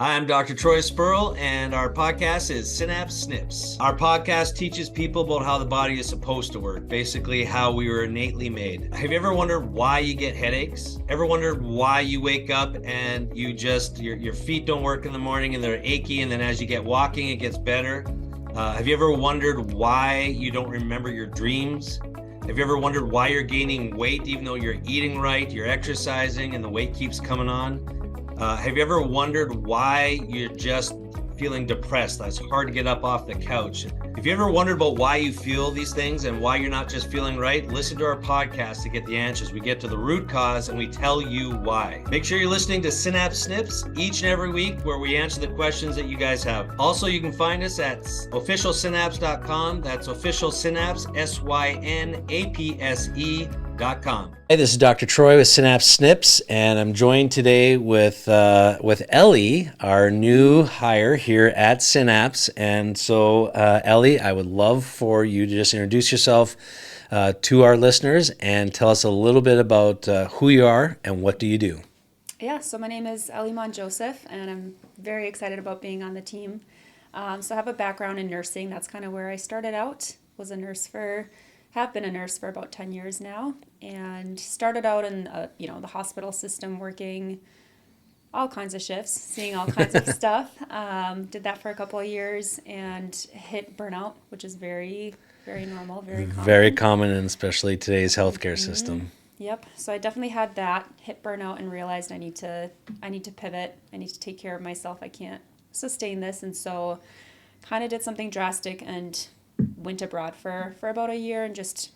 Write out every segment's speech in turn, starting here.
I'm Dr. Troy Spurl, and our podcast is Synapse Snips. Our podcast teaches people about how the body is supposed to work, basically how we were innately made. Have you ever wondered why you get headaches? Ever wondered why you wake up and your feet don't work in the morning and they're achy, and then as you get walking, it gets better? Have you ever wondered why you don't remember your dreams? Have you ever wondered why you're gaining weight even though you're eating right, you're exercising, and the weight keeps coming on? Have you ever wondered why you're just feeling depressed? That's hard to get up off the couch. If you ever wondered about why you feel these things and why you're not just feeling right, listen to our podcast to get the answers. We get to the root cause and we tell you why. Make sure you're listening to Synapse Snips each and every week where we answer the questions that you guys have. Also, you can find us at officialsynapse.com. That's official synapse, synapse.com. Hey, this is Dr. Troy with Synapse Snips, and I'm joined today with Ellie, our new hire here at Synapse. And so, Ellie, I would love for you to just introduce yourself to our listeners and tell us a little bit about who you are and what do you do. Yeah, so my name is Ellie Mon-Joseph, and I'm very excited about being on the team. So I have a background in nursing. That's kind of where I started out. Have been a nurse for about 10 years now, and started out in the hospital system, working all kinds of shifts, seeing all kinds of stuff. Did that for a couple of years and hit burnout, which is very, very normal, very common. Very common, and especially today's healthcare system. Yep. So I definitely had that, hit burnout, and realized I need to pivot. I need to take care of myself. I can't sustain this, and so kind of did something drastic and went abroad for about a year and just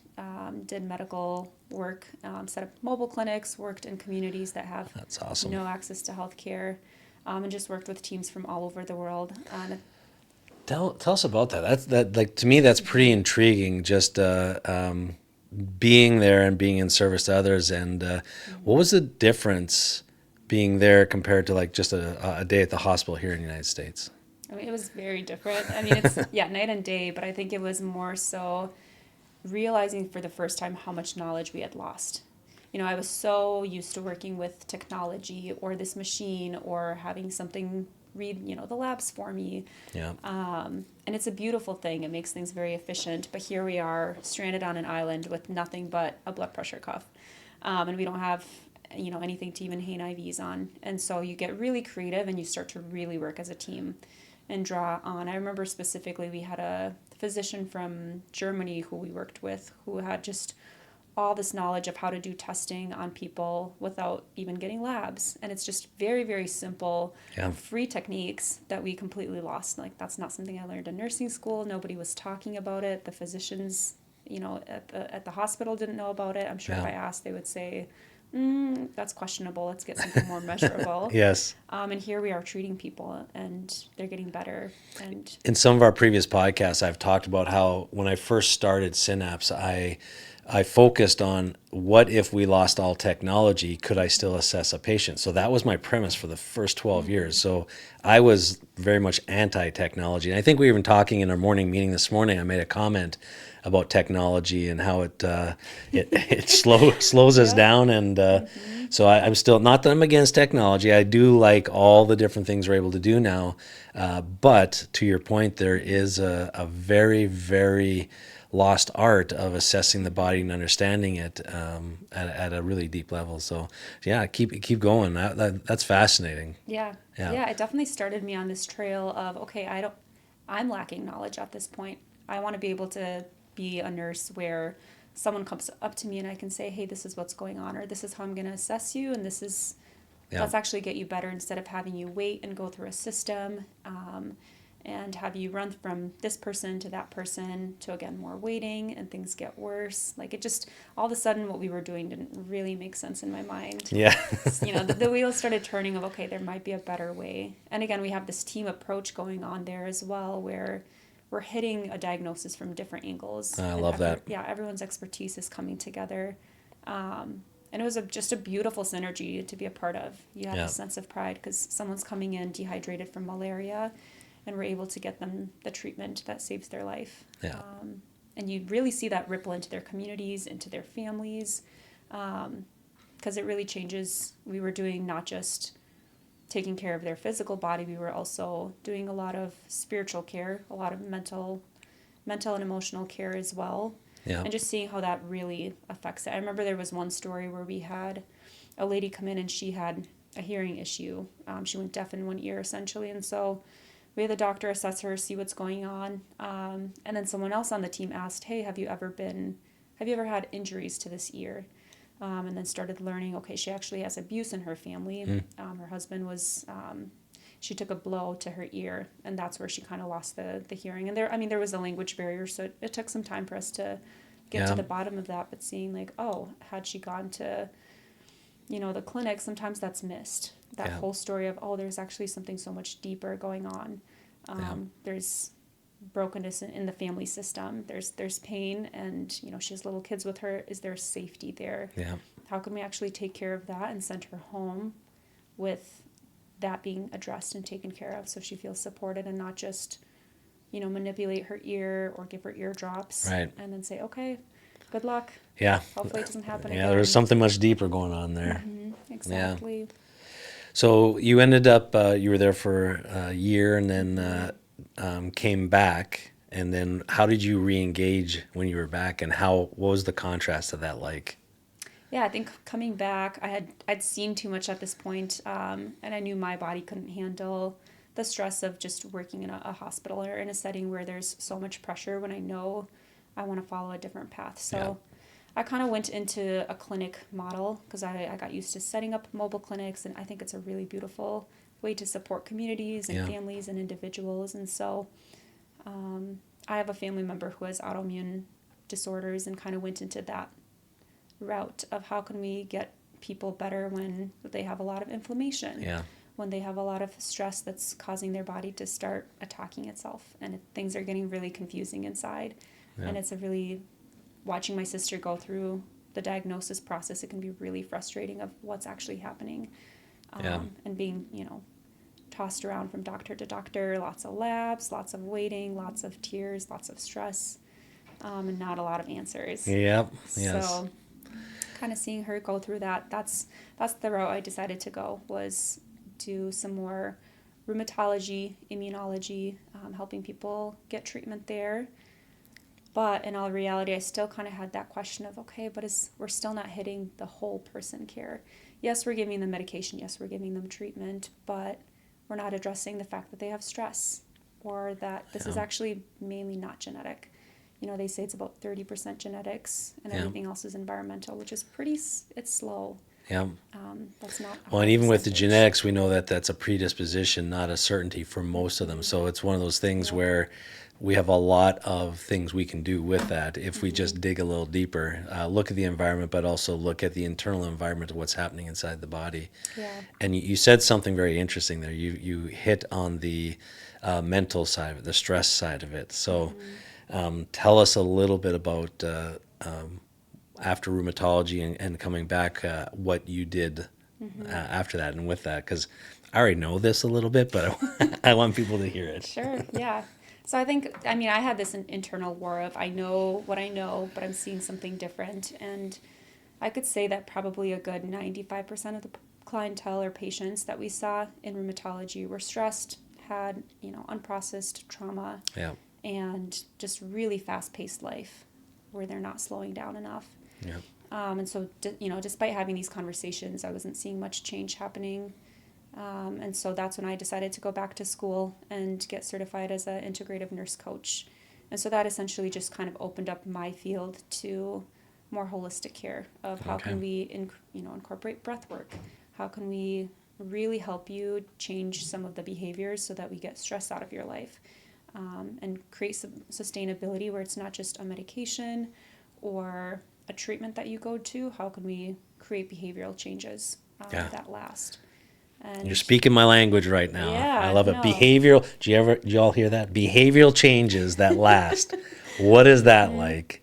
did medical work, set up mobile clinics, worked in communities that have That's awesome. no access to healthcare, and just worked with teams from all over the world. Tell us about that. Like, to me, that's pretty intriguing. Just being there and being in service to others. And what was the difference being there compared to like just a day at the hospital here in the United States? I mean, it was very different. I mean, it's night and day, but I think it was more so realizing for the first time how much knowledge we had lost. I was so used to working with technology or this machine or having something read, the labs for me. Yeah. And it's a beautiful thing. It makes things very efficient. But here we are stranded on an island with nothing but a blood pressure cuff. And we don't have, anything to even hang IVs on. And so you get really creative and you start to really work as a team and draw on. I remember specifically we had a physician from Germany who we worked with who had just all this knowledge of how to do testing on people without even getting labs. And it's just very, very simple, free techniques that we completely lost. Like, that's not something I learned in nursing school. Nobody was talking about it. The physicians, at the hospital didn't know about it. I'm sure if I asked, they would say, that's questionable. Let's get something more measurable. Yes. And here we are treating people and they're getting better. And in some of our previous podcasts, I've talked about how when I first started Synapse, I focused on what if we lost all technology, could I still assess a patient? So that was my premise for the first 12 years. So I was very much anti-technology. And I think we were even talking in our morning meeting this morning, I made a comment about technology and how it slows us down. And so I'm still, not that I'm against technology. I do like all the different things we're able to do now. But to your point, there is a very, very lost art of assessing the body and understanding it at a really deep level. So yeah, keep going. That's fascinating. Yeah. It definitely started me on this trail of, okay, I'm lacking knowledge at this point. I want to be able to be a nurse where someone comes up to me and I can say, hey, this is what's going on, or this is how I'm going to assess you, and let's actually get you better, instead of having you wait and go through a system and have you run from this person to that person to, again, more waiting, and things get worse. Like, it just, all of a sudden what we were doing didn't really make sense in my mind. Yeah. The wheels started turning of, okay, there might be a better way. And again, we have this team approach going on there as well, where we're hitting a diagnosis from different angles. I love that. Yeah, everyone's expertise is coming together. And it was just a beautiful synergy to be a part of. You have a sense of pride because someone's coming in dehydrated from malaria, and we're able to get them the treatment that saves their life. Yeah. And you really see that ripple into their communities, into their families, because it really changes. We were doing not just taking care of their physical body, we were also doing a lot of spiritual care, a lot of mental and emotional care as well. Yeah. And just seeing how that really affects it. I remember there was one story where we had a lady come in and she had a hearing issue. She went deaf in one ear essentially. And so we had the doctor assess her, see what's going on. And then someone else on the team asked, hey, have you ever had injuries to this ear? And then started learning, okay, she actually has abuse in her family. Her husband was, she took a blow to her ear, and that's where she kind of lost the hearing. And there was a language barrier, so it took some time for us to get to the bottom of that. But seeing like, oh, had she gone to, the clinic, sometimes that's missed. That whole story of, oh, there's actually something so much deeper going on. There's brokenness in the family system. There's pain, and she has little kids with her. Is there safety there? Yeah. How can we actually take care of that and send her home with that being addressed and taken care of, so she feels supported and not just manipulate her ear or give her ear drops, right, and then say, okay, good luck, hopefully it doesn't happen again. There was something much deeper going on there. Exactly. Yeah. So you ended up you were there for a year, and then came back, and then how did you re-engage when you were back, and what was the contrast of that like? Yeah, I think coming back, I'd seen too much at this point, and I knew my body couldn't handle the stress of just working in a hospital or in a setting where there's so much pressure when I know I want to follow a different path. So I kind of went into a clinic model because I got used to setting up mobile clinics, and I think it's a really beautiful way to support communities and families and individuals. And so I have a family member who has autoimmune disorders, and kind of went into that route of how can we get people better when they have a lot of inflammation, when they have a lot of stress that's causing their body to start attacking itself, and things are getting really confusing inside. And it's watching my sister go through the diagnosis process, it can be really frustrating of what's actually happening, and being tossed around from doctor to doctor, lots of labs, lots of waiting, lots of tears, lots of stress, and not a lot of answers. So kind of seeing her go through that's the route I decided to go, was do some more rheumatology, immunology, helping people get treatment there. But in all reality, I still kind of had that question of, okay, but we're still not hitting the whole person care. Yes, we're giving them medication. Yes, we're giving them treatment, but we're not addressing the fact that they have stress, or that this is actually mainly not genetic. They say it's about 30% genetics, and everything else is environmental, which is it's slow. Yeah. That's not. Well, and even with the genetics, we know that that's a predisposition, not a certainty for most of them. So it's one of those things where we have a lot of things we can do with that if we just dig a little deeper, look at the environment, but also look at the internal environment of what's happening inside the body. Yeah. And you said something very interesting there. You hit on the mental side of it, the stress side of it. So tell us a little bit about after rheumatology and coming back, what you did after that and with that, because I already know this a little bit, but I want people to hear it. Sure, yeah. So I had this internal war of, I know what I know, but I'm seeing something different. And I could say that probably a good 95% of the clientele or patients that we saw in rheumatology were stressed, had, unprocessed trauma, and just really fast-paced life where they're not slowing down enough. Yeah. And so, despite having these conversations, I wasn't seeing much change happening. And so that's when I decided to go back to school and get certified as an integrative nurse coach. And so that essentially just kind of opened up my field to more holistic care of how can we incorporate breath work? How can we really help you change some of the behaviors so that we get stress out of your life, and create some sustainability where it's not just a medication or a treatment that you go to. How can we create behavioral changes that last? And you're speaking my language right now. Yeah, I love it. no. Behavioral. Do you all hear that? Behavioral changes that last. What is that like?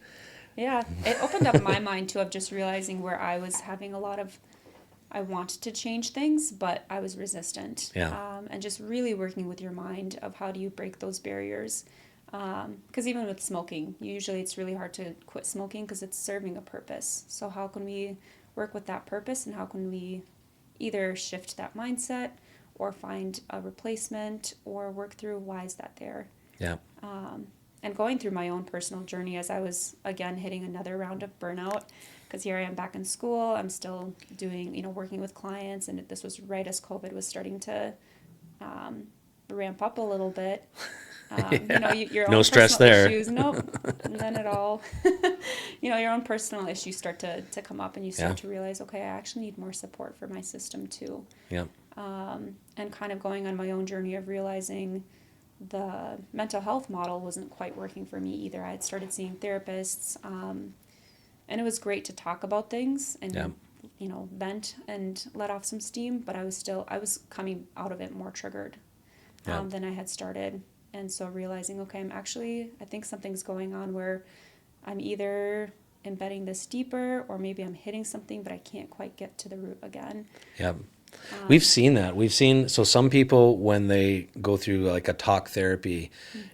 Yeah, it opened up my mind too, of just realizing where I was having I wanted to change things, but I was resistant. And just really working with your mind of how do you break those barriers. Because even with smoking, usually it's really hard to quit smoking because it's serving a purpose. So how can we work with that purpose, and how can we either shift that mindset or find a replacement or work through why is that there. Yeah. And going through my own personal journey as I was, again, hitting another round of burnout, because here I am back in school. I'm still doing, working with clients, and this was right as COVID was starting to ramp up a little bit. Your No own stress personal there. issues, nope, none at all. Your own personal issues start to come up, and you start to realize, okay, I actually need more support for my system too. Yeah. And kind of going on my own journey of realizing the mental health model wasn't quite working for me either. I had started seeing therapists, and it was great to talk about things and vent and let off some steam, but I was coming out of it more triggered than I had started. And so realizing, okay, I think something's going on where I'm either embedding this deeper or maybe I'm hitting something, but I can't quite get to the root again. Yeah. We've seen that. So some people, when they go through like a talk therapy,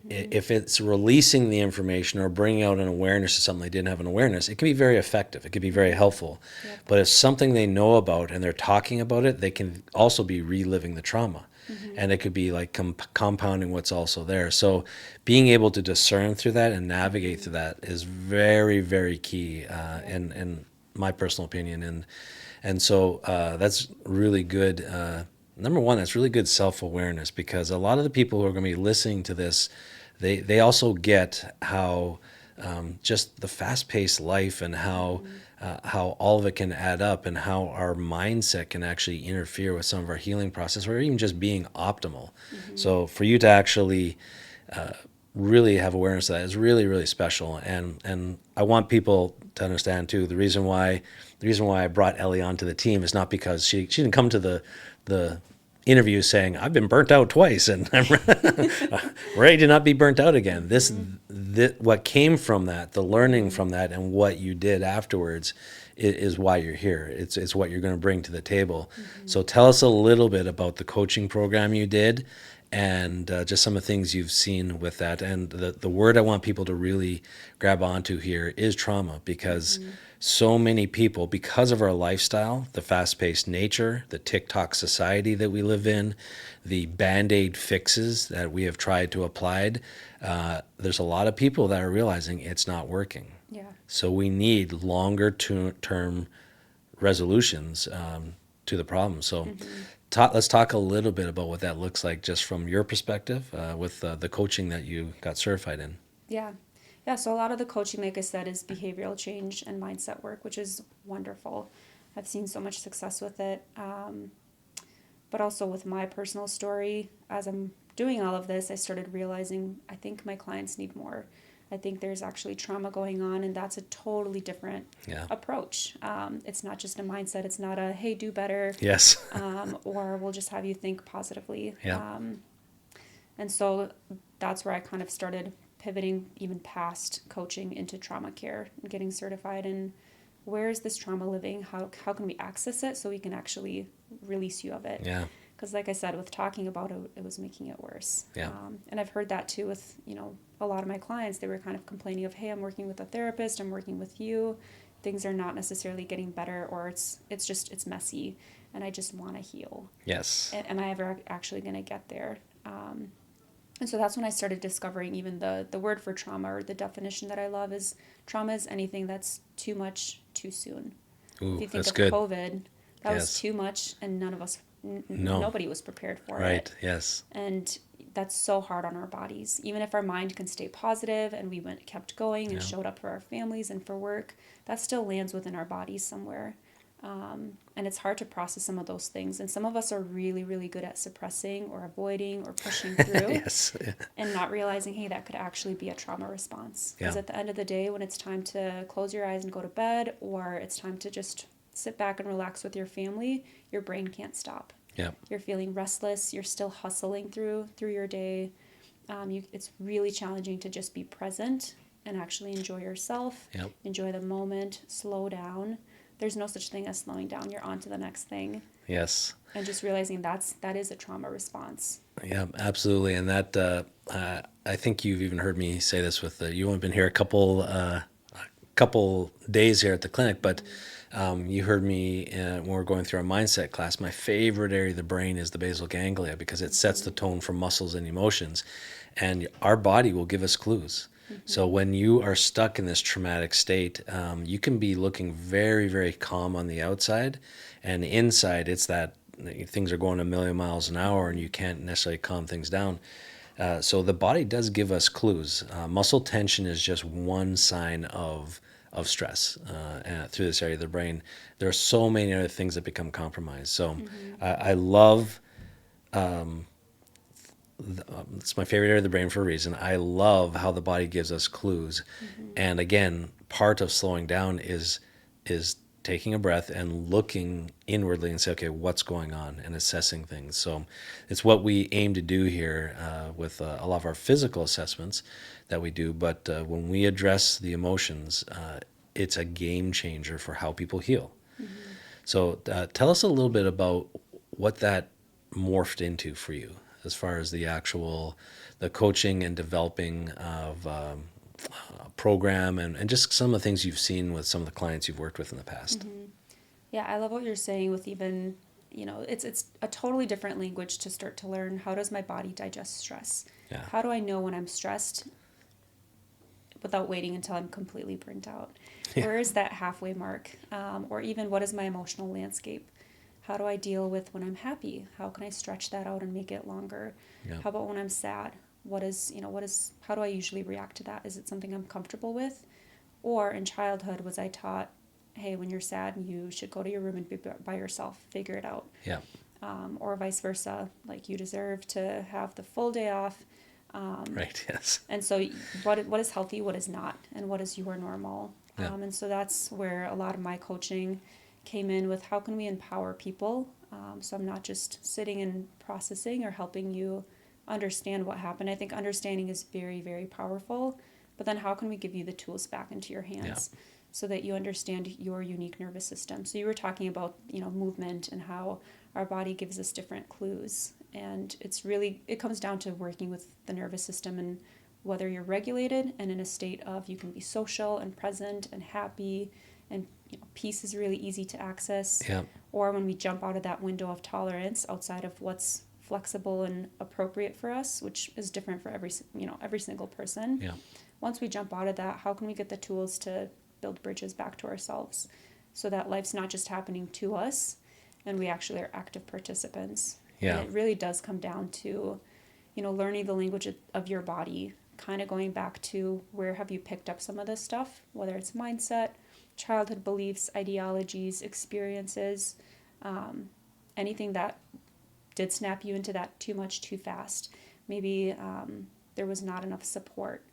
if it's releasing the information or bringing out an awareness of something they didn't have an awareness, it can be very effective. It can be very helpful. Yep. But if something they know about and they're talking about it, they can also be reliving the trauma. And it could be like compounding what's also there. So being able to discern through that and navigate through that is very, very key in my personal opinion. And so that's really good. Number one, that's really good self-awareness, because a lot of the people who are going to be listening to this, they also get how just the fast-paced life and how all of it can add up, and how our mindset can actually interfere with some of our healing process, or even just being optimal. So for you to actually really have awareness of that is really, really special. And I want people to understand too, the reason why I brought Ellie onto the team is not because she didn't come to the interview saying, I've been burnt out twice and I'm ready to not be burnt out again. What came from that, the learning from that, and what you did afterwards is why you're here. It's what you're going to bring to the table. So tell us a little bit about the coaching program you did, and just some of the things you've seen with that. And the word I want people to really grab onto here is trauma, because so many people, because of our lifestyle, the fast-paced nature, the TikTok society that we live in, the Band-Aid fixes that we have tried to apply, there's a lot of people that are realizing it's not working. Yeah. So we need longer term resolutions to the problem. So let's talk a little bit about what that looks like, just from your perspective with the coaching that you got certified in. Yeah. Yeah, so a lot of the coaching, like I said, is behavioral change and mindset work, which is wonderful. I've seen so much success with it. But also with my personal story, as I'm doing all of this, I started realizing I think my clients need more. I think there's actually trauma going on, and that's a totally different approach. It's not just a mindset. It's not a, hey, do better. Yes. Or we'll just have you think positively. Yeah. And so that's where I kind of started pivoting even past coaching into trauma care and getting certified in where is this trauma living? How can we access it so we can actually release you of it? Yeah. Because like I said, with talking about it, it was making it worse. Yeah. And I've heard that too with, a lot of my clients. They were kind of complaining of, hey, I'm working with a therapist, I'm working with you. Things are not necessarily getting better, or it's messy, and I just want to heal. Yes. Am I ever actually going to get there? And so that's when I started discovering even the word for trauma, or the definition that I love is trauma is anything that's too much too soon. Ooh, if you think that's of good. COVID, that was too much, and none of us, nobody was prepared for it. Right, yes. And that's so hard on our bodies. Even if our mind can stay positive and we kept going and showed up for our families and for work, that still lands within our bodies somewhere. And it's hard to process some of those things. And some of us are really, really good at suppressing or avoiding or pushing through. Yes. And not realizing, hey, that could actually be a trauma response. Because Yeah. at the end of the day, when it's time to close your eyes and go to bed, or it's time to just sit back and relax with your family, your brain can't stop. Yeah. You're feeling restless. You're still hustling through your day. It's really challenging to just be present and actually enjoy yourself. Yep. Enjoy the moment. Slow down. There's no such thing as slowing down. You're on to the next thing. Yes. And just realizing that is a trauma response. Yeah, absolutely. And that I think you've even heard me say this with you only been here a couple days here at the clinic, but You heard me when we were going through our mindset class. My favorite area of the brain is the basal ganglia because it sets the tone for muscles and emotions. And our body will give us clues. So when you are stuck in this traumatic state, you can be looking very, very calm on the outside. And inside, it's that things are going a million miles an hour and you can't necessarily calm things down. So the body does give us clues. Muscle tension is just one sign of stress through this area of the brain. There are so many other things that become compromised. So I love, it's my favorite area of the brain for a reason. I love how the body gives us clues. And again, part of slowing down is taking a breath and looking inwardly and say, okay, what's going on, and assessing things. So it's what we aim to do here with a lot of our physical assessments that we do. But when we address the emotions, it's a game changer for how people heal. So tell us a little bit about what that morphed into for you as far as the coaching and developing of program and just some of the things you've seen with some of the clients you've worked with in the past. Yeah, I love what you're saying with even, it's a totally different language to start to learn. How does my body digest stress? Yeah. How do I know when I'm stressed without waiting until I'm completely burnt out? Yeah. Where is that halfway mark? Or even what is my emotional landscape? How do I deal with when I'm happy? How can I stretch that out and make it longer? Yeah. How about when I'm sad? How do I usually react to that? Is it something I'm comfortable with? Or in childhood, was I taught, hey, when you're sad, you should go to your room and be by yourself, figure it out. Yeah. Or vice versa, like you deserve to have the full day off. Right. Yes. And so what is healthy, what is not, and what is your normal? Yeah. And so that's where a lot of my coaching came in with how can we empower people? So I'm not just sitting and processing or helping you understand what happened. I think understanding is very, very powerful, but then how can we give you the tools back into your hands so that you understand your unique nervous system? So you were talking about, movement and how our body gives us different clues. And it comes down to working with the nervous system and whether you're regulated and in a state of you can be social and present and happy and peace is really easy to access. Yeah. Or when we jump out of that window of tolerance outside of what's flexible and appropriate for us, which is different for every single person. Yeah. Once we jump out of that, how can we get the tools to build bridges back to ourselves so that life's not just happening to us and we actually are active participants? Yeah. And it really does come down to, learning the language of your body, kind of going back to where have you picked up some of this stuff, whether it's mindset, childhood beliefs, ideologies, experiences, anything that did snap you into that too much, too fast. Maybe there was not enough support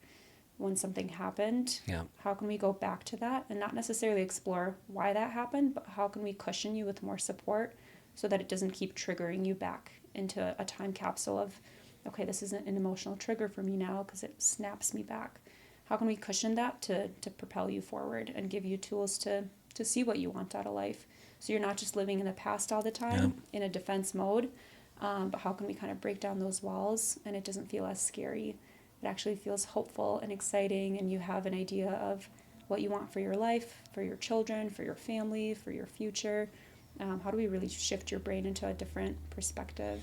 when something happened. Yeah. How can we go back to that and not necessarily explore why that happened, but how can we cushion you with more support so that it doesn't keep triggering you back into a time capsule of, okay, this isn't an emotional trigger for me now because it snaps me back. How can we cushion that to propel you forward and give you tools to see what you want out of life? So you're not just living in the past all the time in a defense mode, but how can we kind of break down those walls and it doesn't feel as scary? It actually feels hopeful and exciting, and you have an idea of what you want for your life, for your children, for your family, for your future. How do we really shift your brain into a different perspective?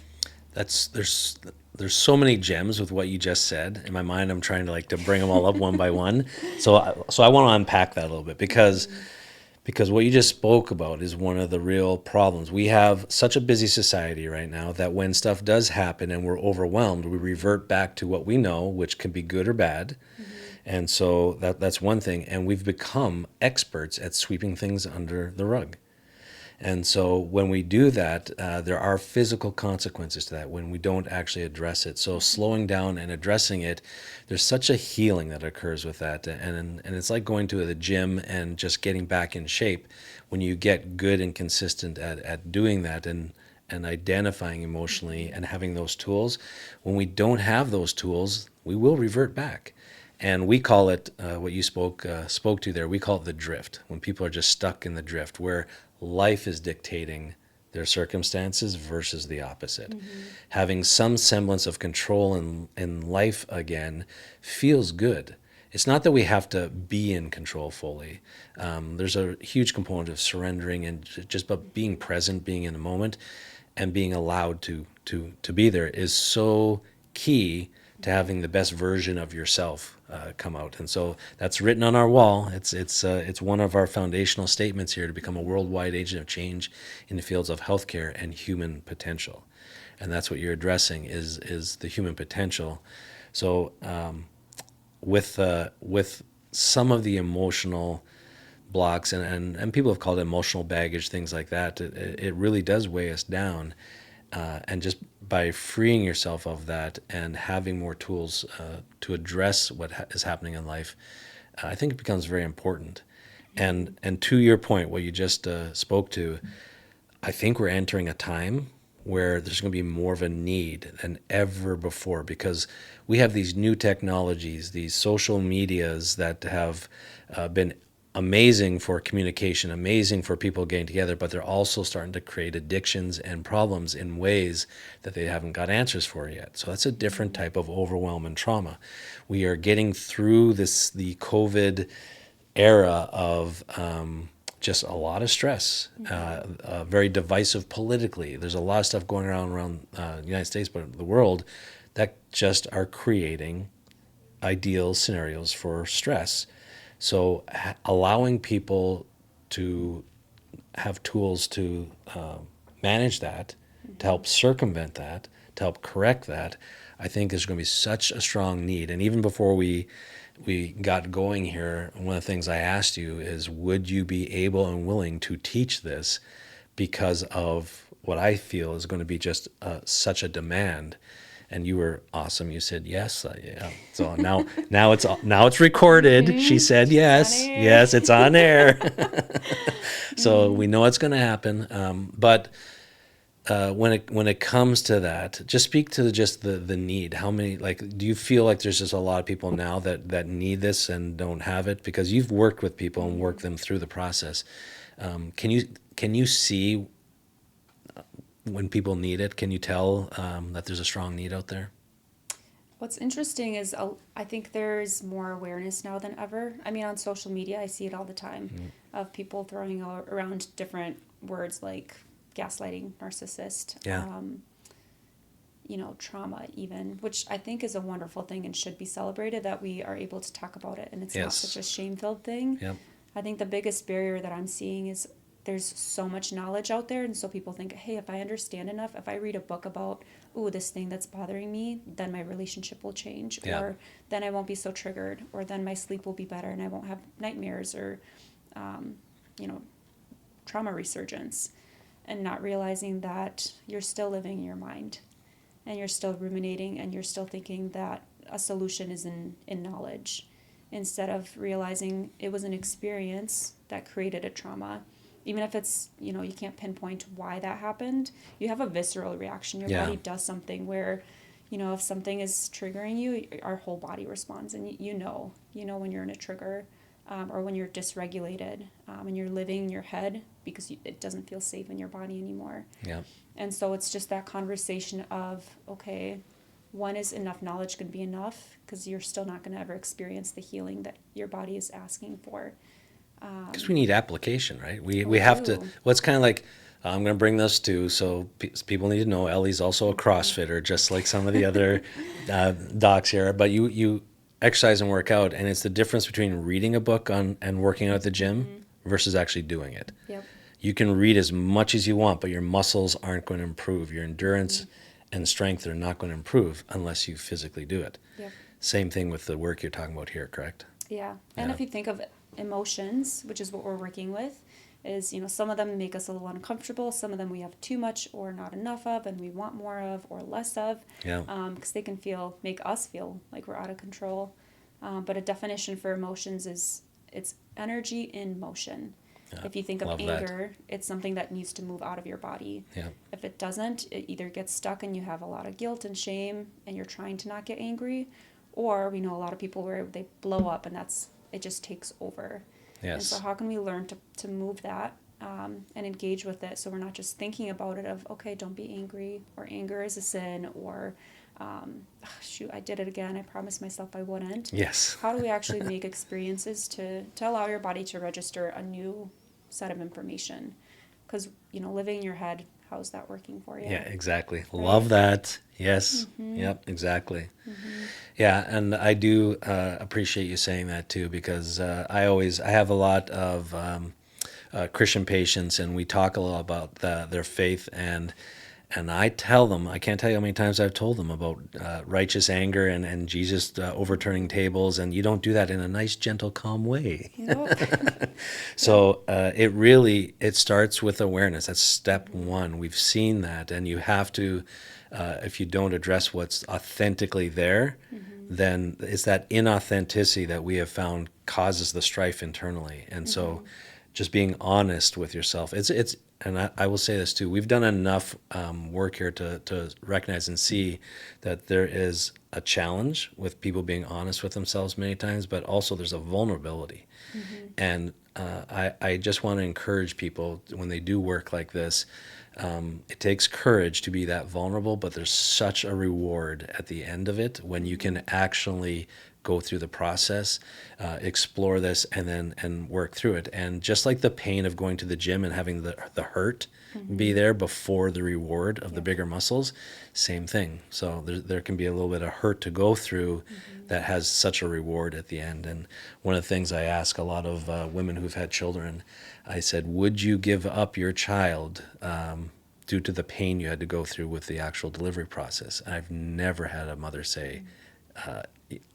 There's so many gems with what you just said. In my mind, I'm trying to bring them all up one by one. So I want to unpack that a little bit because what you just spoke about is one of the real problems. We have such a busy society right now that when stuff does happen and we're overwhelmed, we revert back to what we know, which can be good or bad. And so that's one thing. And we've become experts at sweeping things under the rug. And so when we do that, there are physical consequences to that when we don't actually address it. So slowing down and addressing it, there's such a healing that occurs with that. And it's like going to the gym and just getting back in shape. When you get good and consistent at doing that and identifying emotionally and having those tools, when we don't have those tools, we will revert back. And we call it, what you spoke to there, we call it the drift. When people are just stuck in the drift, where life is dictating their circumstances versus the opposite. Having some semblance of control in life again feels good. it's not that we have to be in control fully. There's a huge component of surrendering and just about being present, being in the moment, and being allowed to be there is so key to having the best version of yourself come out. And so that's written on our wall. It's one of our foundational statements here to become a worldwide agent of change in the fields of healthcare and human potential. And that's what you're addressing is the human potential. So with some of the emotional blocks and people have called it emotional baggage, things like that, it really does weigh us down. And just by freeing yourself of that and having more tools to address what is happening in life, I think it becomes very important. And to your point, what you just spoke to, I think we're entering a time where there's going to be more of a need than ever before because we have these new technologies, these social medias that have been amazing for communication, amazing for people getting together, but they're also starting to create addictions and problems in ways that they haven't got answers for yet. So that's a different type of overwhelm and trauma. We are getting through the COVID era of just a lot of stress, very divisive politically. There's a lot of stuff going around the United States, but the world, that just are creating ideal scenarios for stress. So allowing people to have tools to manage that, to help circumvent that, to help correct that, I think is going to be such a strong need. And even before we got going here, one of the things I asked you is, would you be able and willing to teach this because of what I feel is going to be just such a demand? And you were awesome. You said yes. Yeah. So now it's recorded. Mm-hmm. She said yes. Yes, it's on air. So we know it's going to happen. But when it comes to that, just speak to the need. How many, like, do you feel like there's just a lot of people now that need this and don't have it? Because you've worked with people and worked them through the process. Can you see when people need it? Can you tell that there's a strong need out there? What's interesting is I think there's more awareness now than ever. I mean, on social media, I see it all the time of people throwing around different words like gaslighting, narcissist, trauma even, which I think is a wonderful thing and should be celebrated that we are able to talk about it and it's not such a shame-filled thing. Yep. I think the biggest barrier that I'm seeing is there's so much knowledge out there, and so people think, hey, if I understand enough, if I read a book about, this thing that's bothering me, then my relationship will change, or then I won't be so triggered, or then my sleep will be better and I won't have nightmares or, trauma resurgence, and not realizing that you're still living in your mind, and you're still ruminating, and you're still thinking that a solution is in knowledge, instead of realizing it was an experience that created a trauma. Even if it's, you can't pinpoint why that happened, you have a visceral reaction. Your body does something where, if something is triggering you, our whole body responds. And you know when you're in a trigger or when you're dysregulated and you're living in your head because it doesn't feel safe in your body anymore. Yeah. And so it's just that conversation of, okay, when is enough knowledge going to be enough? Because you're still not going to ever experience the healing that your body is asking for. Because we need application, right? We have to. Well, it's kind of like I'm going to bring this to. So people need to know Ellie's also a CrossFitter, just like some of the other docs here. But you exercise and work out, and it's the difference between reading a book and working out at the gym versus actually doing it. Yep. You can read as much as you want, but your muscles aren't going to improve. Your endurance and strength are not going to improve unless you physically do it. Yep. Same thing with the work you're talking about here, correct? Yeah. And if you think of emotions, which is what we're working with, is, some of them make us a little uncomfortable. Some of them we have too much or not enough of, and we want more of or less of. Yeah. Because they can make us feel like we're out of control. But a definition for emotions is it's energy in motion. Yeah. If you think of anger, it's something that needs to move out of your body. Yeah. If it doesn't, it either gets stuck and you have a lot of guilt and shame and you're trying to not get angry, or we know a lot of people where they blow up and it just takes over. Yes. And so how can we learn to move that and engage with it, so we're not just thinking about it of, okay, don't be angry, or anger is a sin, or shoot, I did it again. I promised myself I wouldn't. Yes. How do we actually make experiences to allow your body to register a new set of information? Because, living in your head, how's that working for you? Yeah, exactly. Love that. Yes. Yep, exactly. Yeah, and I do appreciate you saying that too, because I have a lot of Christian patients, and we talk a lot about their faith, and I tell them, I can't tell you how many times I've told them about righteous anger and Jesus overturning tables, and you don't do that in a nice, gentle, calm way. Nope. So it starts with awareness. That's step one. We've seen that, and you have to, if you don't address what's authentically there, then it's that inauthenticity that we have found causes the strife internally. And so, just being honest with yourself, and I will say this too. We've done enough work here to recognize and see that there is a challenge with people being honest with themselves many times, but also there's a vulnerability. And I just want to encourage people when they do work like this. It takes courage to be that vulnerable, but there's such a reward at the end of it when you can actually go through the process, explore this, and work through it. And just like the pain of going to the gym and having the hurt be there before the reward of the bigger muscles, same thing. So there can be a little bit of hurt to go through that has such a reward at the end. And one of the things I ask a lot of women who've had children, I said, would you give up your child due to the pain you had to go through with the actual delivery process? And I've never had a mother say,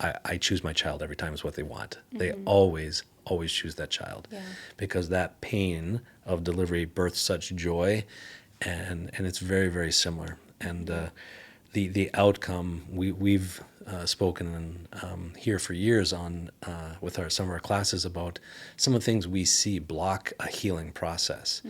I choose my child every time is what they want. They always choose that child, because that pain of delivery births such joy, and it's very, very similar. And the outcome, we've spoken here for years on with some of our classes about some of the things we see block a healing process.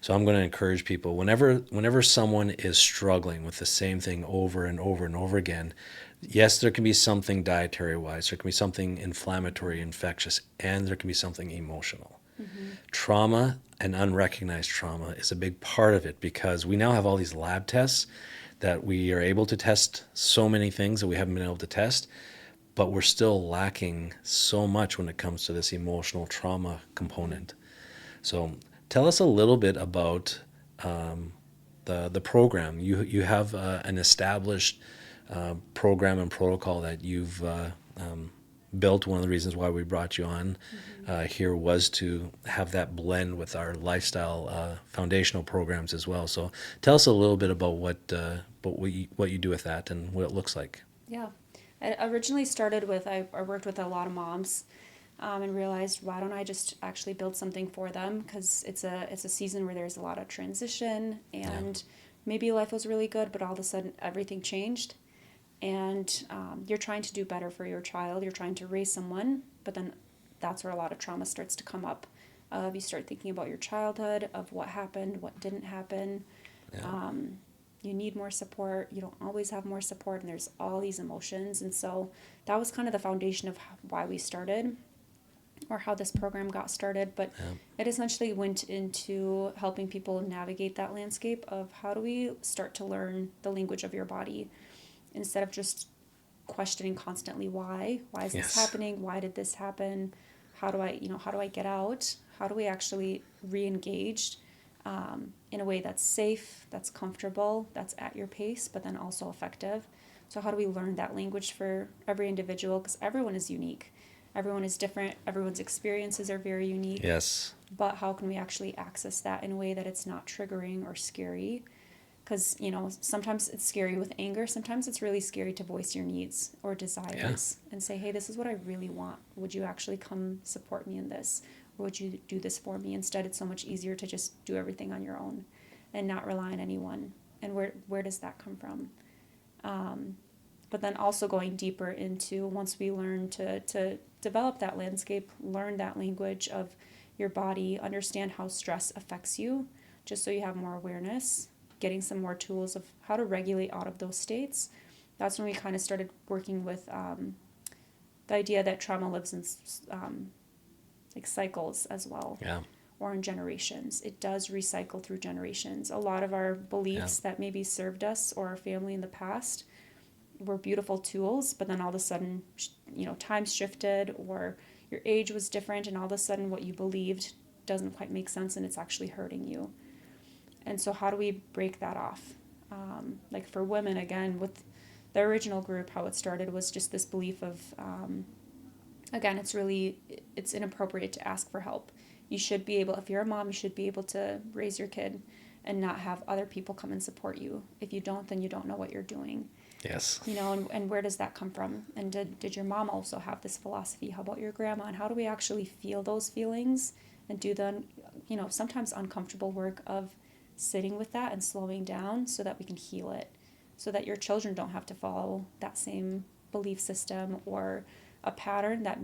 So I'm going to encourage people, whenever someone is struggling with the same thing over and over and over again, yes, there can be something dietary-wise, there can be something inflammatory, infectious, and there can be something emotional. Trauma and unrecognized trauma is a big part of it, because we now have all these lab tests that we are able to test so many things that we haven't been able to test, but we're still lacking so much when it comes to this emotional trauma component. So tell us a little bit about the program. You have an established program and protocol that you've built. One of the reasons why we brought you on here was to have that blend with our lifestyle foundational programs as well. So tell us a little bit about what you do with that and what it looks like. Yeah. I originally started with, I worked with a lot of moms and realized, why don't I just actually build something for them? Because it's a season where there's a lot of transition, and maybe life was really good, but all of a sudden everything changed. And you're trying to do better for your child. You're trying to raise someone, but then that's where a lot of trauma starts to come up. You start thinking about your childhood, of what happened, what didn't happen. Yeah. You need more support. You don't always have more support, and there's all these emotions. And so that was kind of the foundation of why we started, or how this program got started. But it essentially went into helping people navigate that landscape of, how do we start to learn the language of your body, instead of just questioning constantly why is this happening? Why did this happen? How do I get out? How do we actually re-engage in a way that's safe, that's comfortable, that's at your pace, but then also effective? So how do we learn that language for every individual? Because everyone is unique. Everyone is different. Everyone's experiences are very unique. Yes. But how can we actually access that in a way that it's not triggering or scary? Because, sometimes it's scary with anger. Sometimes it's really scary to voice your needs or desires and say, hey, this is what I really want. Would you actually come support me in this? Or would you do this for me? Instead, it's so much easier to just do everything on your own and not rely on anyone. And where does that come from? But then also going deeper into, once we learn to develop that landscape, learn that language of your body, understand how stress affects you, just so you have more awareness, getting some more tools of how to regulate out of those states. That's when we kind of started working with the idea that trauma lives in cycles as well, or in generations. It does recycle through generations. A lot of our beliefs that maybe served us or our family in the past were beautiful tools, but then all of a sudden, times shifted, or your age was different, and all of a sudden what you believed doesn't quite make sense and it's actually hurting you. And so how do we break that off? Like for women, again, with the original group, how it started was just this belief of, again, it's inappropriate to ask for help. You should be able, if you're a mom, you should be able to raise your kid and not have other people come and support you. If you don't, then you don't know what you're doing. Yes. And where does that come from? And did your mom also have this philosophy? How about your grandma? And how do we actually feel those feelings and do the, sometimes uncomfortable work of sitting with that and slowing down so that we can heal it, so that your children don't have to follow that same belief system or a pattern that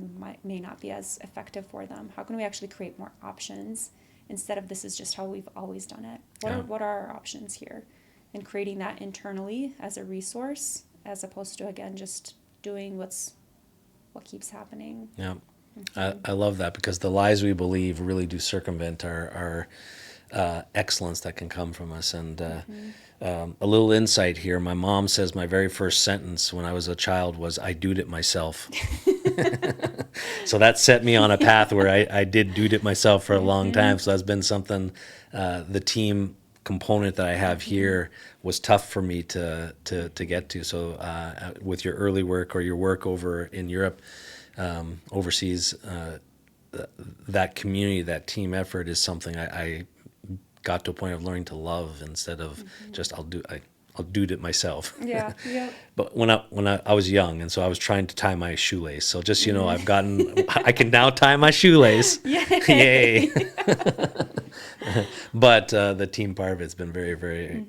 may not be as effective for them. How can we actually create more options instead of this is just how we've always done it? What are our options here? And creating that internally as a resource, as opposed to, again, just doing what keeps happening. Yeah. I love that, because the lies we believe really do circumvent our excellence that can come from us. And a little insight here. My mom says my very first sentence when I was a child was, "I doed it myself." So that set me on a path where I did doed it myself for a long time. So that's been something, the team component that I have here was tough for me to get to. So with your early work or your work over in Europe, overseas, that community, that team effort is something I got to a point of learning to love instead of just I'll do it myself. Yeah. But when I was young, and so I was trying to tie my shoelace. So just I can now tie my shoelace. Yay! But the team part of it's been very, very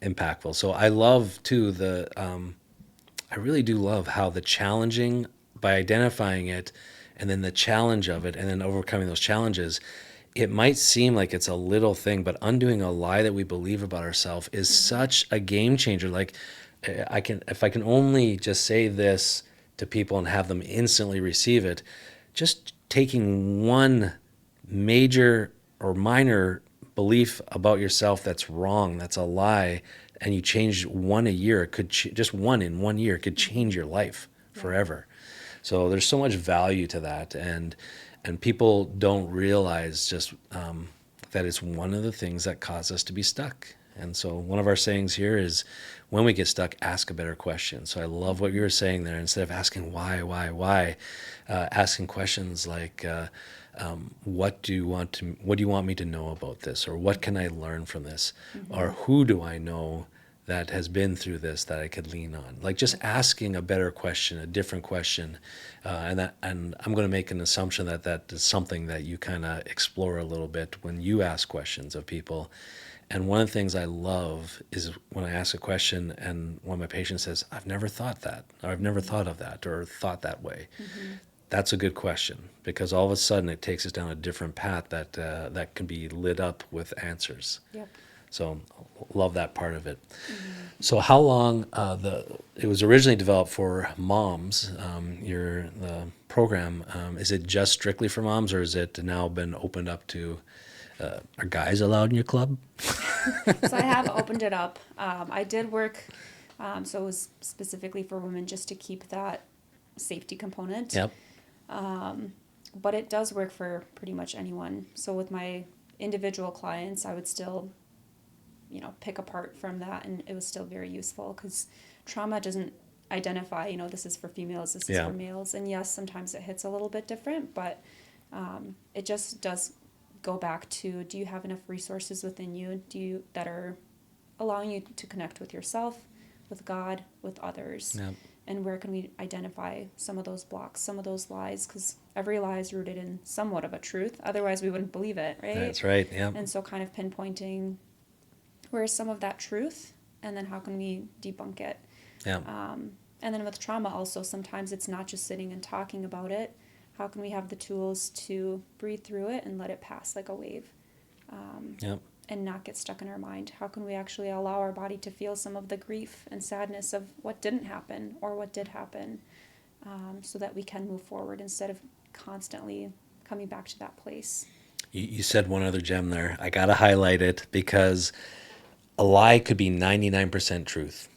impactful. So I love too I really do love how the challenging, by identifying it, and then the challenge of it, and then overcoming those challenges. It might seem like it's a little thing, but undoing a lie that we believe about ourselves is such a game changer. Like, if I can only just say this to people and have them instantly receive it, just taking one major or minor belief about yourself that's wrong, that's a lie, and you change one a year, it could just one in 1 year could change your life forever. So there's so much value to that, and people don't realize just that it's one of the things that cause us to be stuck. And so one of our sayings here is, when we get stuck, ask a better question. So I love what you were saying there. Instead of asking why, asking questions like, what do you want me to know about this? Or what can I learn from this? Or who do I know that has been through this that I could lean on? Like, just asking a better question, a different question. And I'm going to make an assumption that is something that you kind of explore a little bit when you ask questions of people. And one of the things I love is when I ask a question and one of my patients says, "I've never thought that," or "I've never thought of that," or "thought that way." That's a good question, because all of a sudden it takes us down a different path that can be lit up with answers. Yep. So love that part of it. So how long, it was originally developed for moms, the program, is it just strictly for moms, or is it now been opened up to, are guys allowed in your club? So I have opened it up. I did work, so it was specifically for women, just to keep that safety component. Yep. But it does work for pretty much anyone. So with my individual clients, I would still, pick apart from that, and it was still very useful, because trauma doesn't identify, this is for females, this is for males. And yes, sometimes it hits a little bit different, but it just does go back to, do you have enough resources within you that are allowing you to connect with yourself, with God, with others? Yep. And where can we identify some of those blocks, some of those lies? Because every lie is rooted in somewhat of a truth. Otherwise, we wouldn't believe it, right? That's right, yeah. And so kind of pinpointing where is some of that truth, and then how can we debunk it? Yeah. And then with trauma also, sometimes it's not just sitting and talking about it. How can we have the tools to breathe through it and let it pass like a wave? Yep. And not get stuck in our mind? How can we actually allow our body to feel some of the grief and sadness of what didn't happen or what did happen, so that we can move forward instead of constantly coming back to that place? You said one other gem there. I got to highlight it, because a lie could be 99% truth.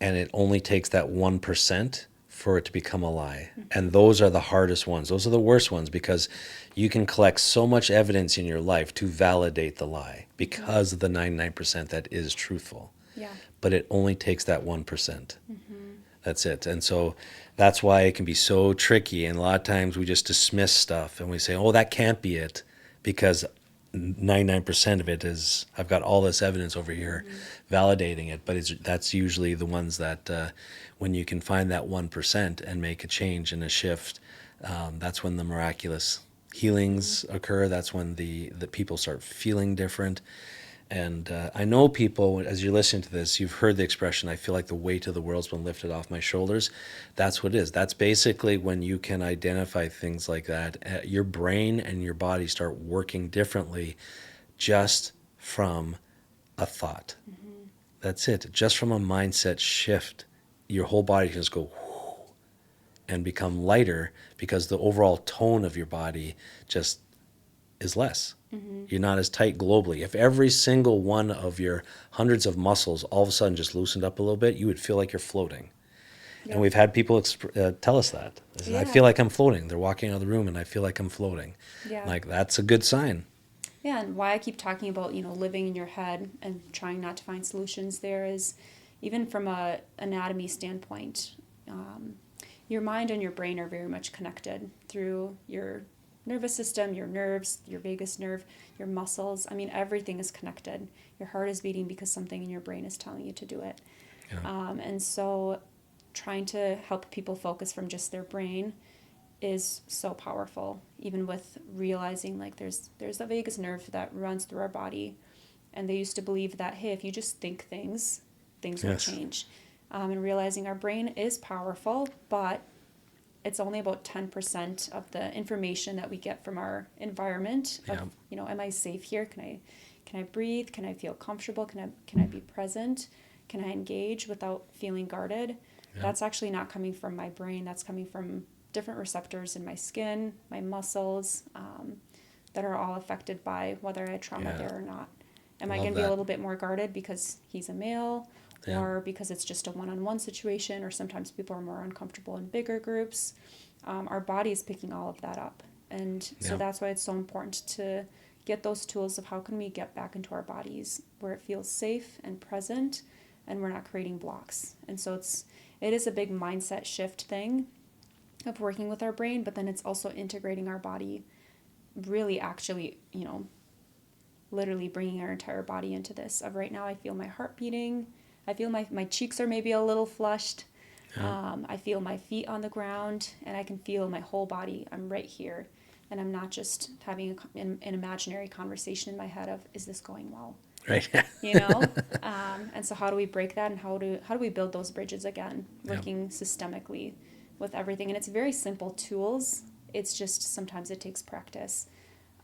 and it only takes that 1% for it to become a lie. And those are the hardest ones. Those are the worst ones, because you can collect so much evidence in your life to validate the lie because of the 99% that is truthful. Yeah. But it only takes that 1%. That's it. And so that's why it can be so tricky. And a lot of times we just dismiss stuff and we say, oh, that can't be it, because 99% of it is, I've got all this evidence over here validating it. But that's usually the ones that when you can find that 1% and make a change and a shift, that's when the miraculous healings occur. That's when the people start feeling different. And I know people, as you're listening to this, you've heard the expression, I feel like the weight of the world's been lifted off my shoulders. That's what it is. That's basically when you can identify things like that. Your brain and your body start working differently just from a thought. That's it. Just from a mindset shift, your whole body can just go whoo, and become lighter, because the overall tone of your body just is less. You're not as tight globally. If every single one of your hundreds of muscles all of a sudden just loosened up a little bit, you would feel like you're floating. And we've had people tell us that. They say, I feel like I'm floating. They're walking out of the room and I feel like I'm floating. Yeah. Like, that's a good sign. Yeah, and why I keep talking about, living in your head and trying not to find solutions there is, even from a anatomy standpoint, your mind and your brain are very much connected through your nervous system, your nerves, your vagus nerve, your muscles. I mean, everything is connected. Your heart is beating because something in your brain is telling you to do it. Yeah. And so trying to help people focus from just their brain is so powerful, even with realizing like there's a vagus nerve that runs through our body. And they used to believe that, hey, if you just think things will change. And realizing our brain is powerful, but it's only about 10% of the information that we get from our environment. Of, am I safe here? Can I breathe? Can I feel comfortable? Can I be present? Can I engage without feeling guarded? Yeah. That's actually not coming from my brain. That's coming from different receptors in my skin, my muscles, that are all affected by whether I had trauma there or not. Am I going to be a little bit more guarded because he's a male? Yeah. Or because it's just a one-on-one situation, or sometimes people are more uncomfortable in bigger groups. Our body is picking all of that up. And so that's why it's so important to get those tools of how can we get back into our bodies where it feels safe and present and we're not creating blocks. And so it is a big mindset shift thing of working with our brain, but then it's also integrating our body, really actually, literally bringing our entire body into this. Of right now, I feel my heart beating. I feel my cheeks are maybe a little flushed. Yeah. I feel my feet on the ground, and I can feel my whole body. I'm right here, and I'm not just having an imaginary conversation in my head of, is this going well? Right. And so how do we break that, and how do we build those bridges again, working systemically with everything? And it's very simple tools. It's just sometimes it takes practice,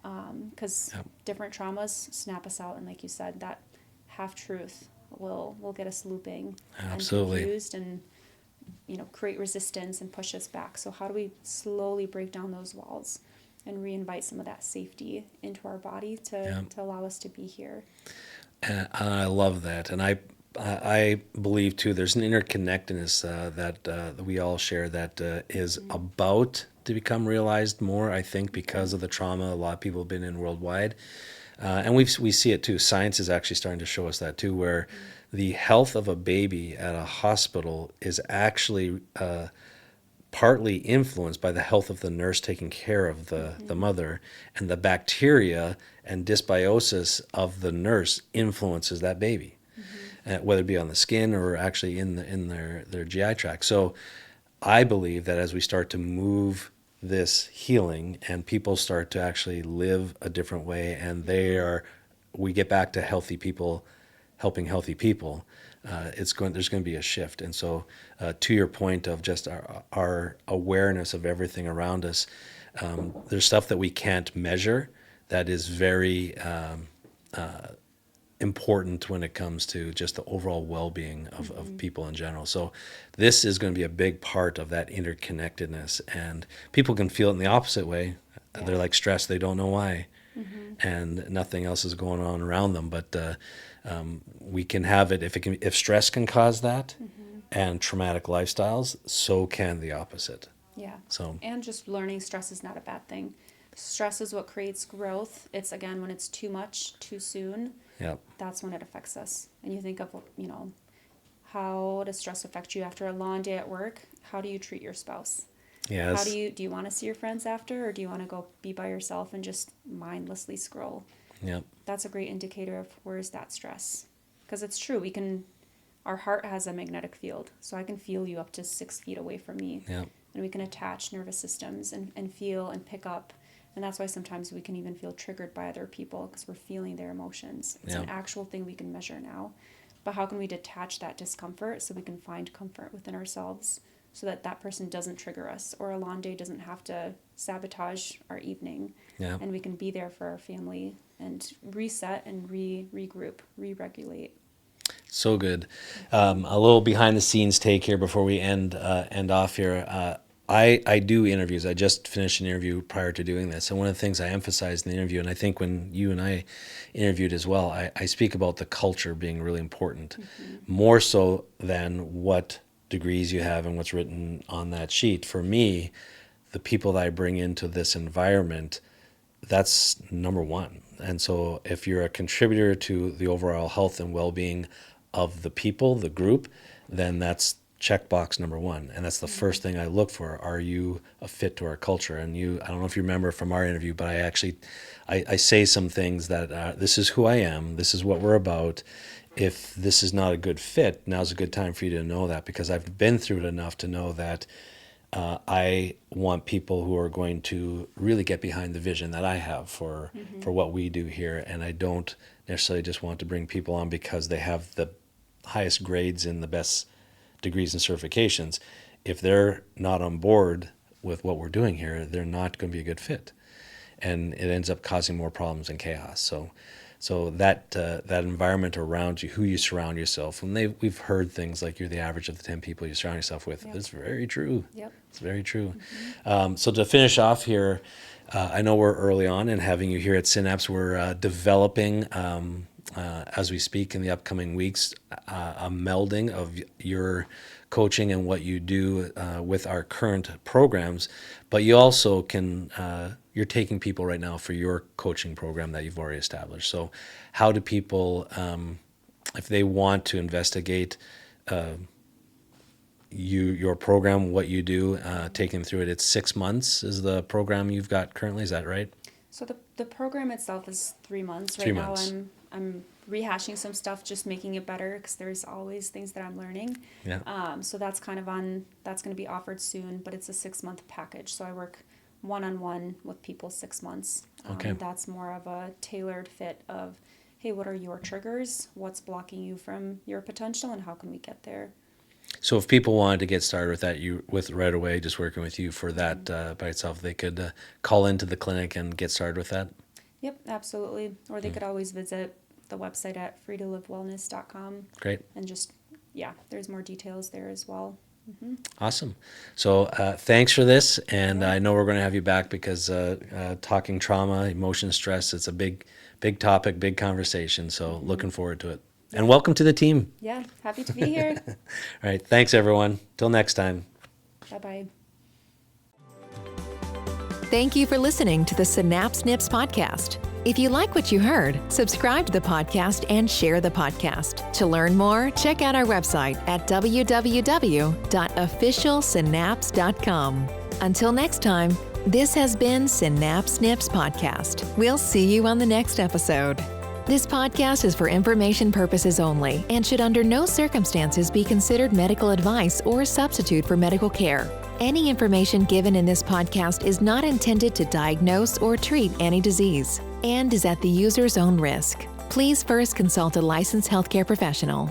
because different traumas snap us out, and like you said, that half truth will get us looping and confused and create resistance and push us back. So how do we slowly break down those walls and reinvite some of that safety into our body to allow us to be here? I love that. And I believe too there's an interconnectedness that we all share that is about to become realized more, I think, because of the trauma a lot of people have been in worldwide. And we see it too. Science is actually starting to show us that too, where the health of a baby at a hospital is actually partly influenced by the health of the nurse taking care of the mother, and the bacteria and dysbiosis of the nurse influences that baby, whether it be on the skin or actually in their GI tract. So I believe that as we start to move this healing and people start to actually live a different way, and we get back to healthy people helping healthy people, there's going to be a shift. And so to your point of just our awareness of everything around us, there's stuff that we can't measure that is very important when it comes to just the overall well-being of people in general. So this is going to be a big part of that interconnectedness, and people can feel it in the opposite way. Yeah. They're like stressed, they don't know why, and nothing else is going on around them. But we can have it if stress can cause that, and traumatic lifestyles, so can the opposite. Yeah. So And just learning stress is not a bad thing. Stress is what creates growth. It's, again, when it's too much, too soon, yeah, that's when it affects us. And you think of, how does stress affect you after a long day at work? How do you treat your spouse? yeah, How do you want to see your friends after, or do you want to go be by yourself and just mindlessly scroll? yeah, That's a great indicator of where's that stress. Because it's true, our heart has a magnetic field, so I can feel you up to 6 feet away from me. yeah, And we can attach nervous systems and feel and pick up. And that's why sometimes we can even feel triggered by other people, because we're feeling their emotions. It's an actual thing we can measure now. But how can we detach that discomfort so we can find comfort within ourselves, so that that person doesn't trigger us, or a long day doesn't have to sabotage our evening, yeah. and we can be there for our family and reset and regroup, re-regulate. So good. A little behind the scenes take here before we end off here. I do interviews. I just finished an interview prior to doing this. And one of the things I emphasized in the interview, and I think when you and I interviewed as well, I speak about the culture being really important, more so than what degrees you have and what's written on that sheet. For me, the people that I bring into this environment, that's number one. And so if you're a contributor to the overall health and well-being of the people, the group, then that's checkbox number one. And that's the first thing I look for. Are you a fit to our culture? And I don't know if you remember from our interview, but I say some things that this is who I am. This is what we're about. If this is not a good fit, now's a good time for you to know that, because I've been through it enough to know that I want people who are going to really get behind the vision that I have for what we do here. And I don't necessarily just want to bring people on because they have the highest grades and the best degrees and certifications. If they're not on board with what we're doing here, they're not going to be a good fit. And it ends up causing more problems and chaos. So that environment around you, who you surround yourself, and we've heard things like you're the average of the 10 people you surround yourself with. Yep. It's very true. Yep. It's very true. So to finish off here, I know we're early on in having you here at Synapse. We're developing, as we speak in the upcoming weeks, a melding of your coaching and what you do with our current programs. But you also can, you're taking people right now for your coaching program that you've already established. So how do people, if they want to investigate your program, what you do, take them through it? It's 6 months is the program you've got currently. Is that right? So the program itself is 3 months. Right 3 now months. I'm rehashing some stuff, just making it better, because there's always things that I'm learning. Yeah. So that's going to be offered soon, but it's a 6-month package. So I work one-on-one with people 6 months. Okay. That's more of a tailored fit of, hey, what are your triggers? What's blocking you from your potential, and how can we get there? So if people wanted to get started with that, with right away, just working with you for that by itself, they could call into the clinic and get started with that? Yep, absolutely. Or they could always visit the website at freetolivewellness.com. Great. And just, there's more details there as well. Awesome. So thanks for this. And I know we're going to have you back because talking trauma, emotion, stress, it's a big topic, big conversation. So looking forward to it. And welcome to the team. Yeah, happy to be here. All right. Thanks, everyone. Till next time. Bye-bye. Thank you for listening to the Synapse Snips podcast. If you like what you heard, subscribe to the podcast and share the podcast. To learn more, check out our website at www.officialsynapse.com. Until next time, this has been Synapse Snips podcast. We'll see you on the next episode. This podcast is for information purposes only and should under no circumstances be considered medical advice or a substitute for medical care. Any information given in this podcast is not intended to diagnose or treat any disease and is at the user's own risk. Please first consult a licensed healthcare professional.